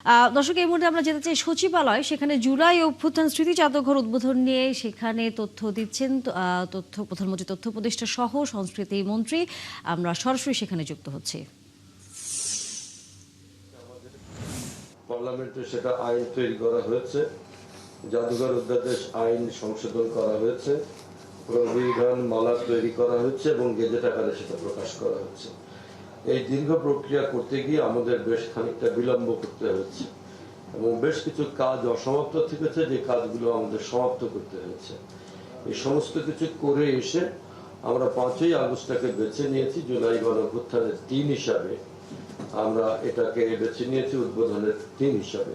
দর্শক, এই মুহূর্তে আমরা যেতে চাই সচিবালয়। সেখানে জুলাই অভ্যুত্থান স্মৃতি জাদুঘর উদ্বোধন নিয়ে সেখানে তথ্য দিচ্ছেন প্রধানমন্ত্রী, তথ্য উপদেষ্টা সহ সংস্কৃতি মন্ত্রী। আমরা সরাসরি সেখানে যুক্ত হচ্ছি। পার্লামেন্টে সেটা আইন তৈরি করা হয়েছে, জাদুঘর অধ্যাদেশ আইন সংশোধন করা হয়েছে, প্রবিধান মালা তৈরি করা হচ্ছে এবং গেজেট আকারে সেটা প্রকাশ করা হচ্ছে। এই দীর্ঘ প্রক্রিয়া করতে গিয়ে আমাদের বেশ খানিকটা বিলম্ব করতে হচ্ছে এবং বেশ কিছু কাজ অসমাপ্ত থেকেছে, যে কাজগুলো আমাদের সমাপ্ত করতে হয়েছে। এই সমস্ত কিছু করে এসে আমরা 5ই আগস্টটাকে বেছে নিয়েছি জুলাই গণঅভ্যুত্থানের দিন হিসাবে। আমরা এটাকে বেছে নিয়েছি উদ্বোধনের দিন হিসাবে।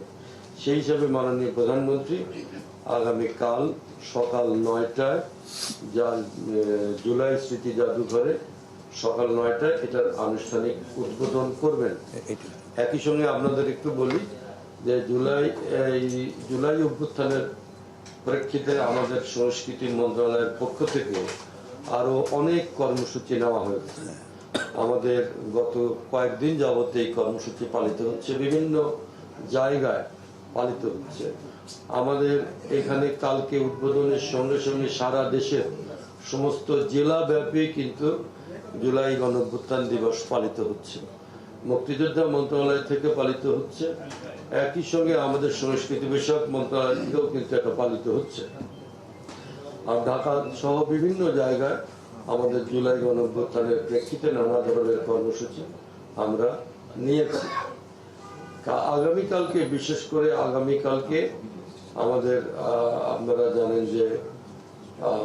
সেই হিসাবে মাননীয় প্রধানমন্ত্রী আগামীকাল সকাল 9টায় জুলাই স্মৃতি জাদুঘরে সকাল 9টায় এটার আনুষ্ঠানিক উদ্বোধন করবেন। একই সঙ্গে আপনাদের একটু বলি যে জুলাই অভ্যুত্থানের প্রেক্ষিতে আমাদের সংস্কৃতি মন্ত্রণালয়ের পক্ষ থেকে আরো অনেক কর্মসূচি নেওয়া হয়েছে। আমাদের গত কয়েকদিন যাবত এই কর্মসূচি পালিত হচ্ছে, বিভিন্ন জায়গায় পালিত হচ্ছে। আমাদের এখানে কালকে উদ্বোধনের সঙ্গে সঙ্গে সারা দেশের সমস্ত জেলা ব্যাপী কিন্তু জুলাই গণঅভ্যুত্থান দিবস পালিত হচ্ছে। মুক্তিযোদ্ধা মন্ত্রণালয় থেকে পালিত হচ্ছে, একই সঙ্গে আমাদের সংস্কৃতি বিষয়ক মন্ত্রণালয় থেকেও কিন্তু এটা পালিত হচ্ছে। আর ঢাকা সহ বিভিন্ন জায়গায় আমাদের জুলাই গণঅভ্যুত্থানের প্রেক্ষিতে নানা ধরনের কর্মসূচি আমরা নিয়েছি। আগামীকালকে, বিশেষ করে আগামীকালকে আমাদের আপনারা জানেন যে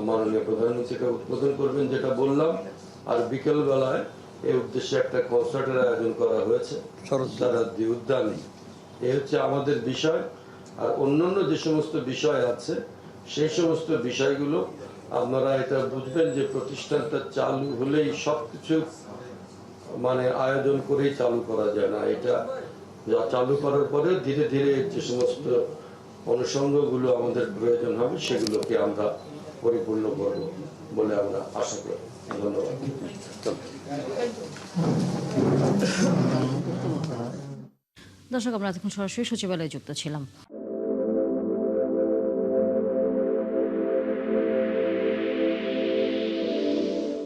মাননীয় প্রধানমন্ত্রীকে উদ্বোধন করবেন, যেটা বললাম। আর বিকেল বেলায় এই উদ্দেশ্যে একটা কনসার্টের আয়োজন করা হয়েছে শরৎদারাদ্রি উদ্যানে। এই হচ্ছে আমাদের বিষয়। আর অন্যান্য যে সমস্ত বিষয় আছে সেই সমস্ত বিষয়গুলো আপনারা এটা বুঝবেন যে প্রতিষ্ঠানটা চালু হলেই সবকিছু আয়োজন করেই চালু করা যায় না। এটা চালু করার পরে ধীরে ধীরে যে সমস্ত অনুষঙ্গগুলো আমাদের প্রয়োজন হবে সেগুলোকে আমরা পরিপূর্ণ করব বলে আমরা আশা করি। ধন্যবাদ। দর্শক, আমরা এখন সরাসরি সচিবালয়ে যুক্ত ছিলাম।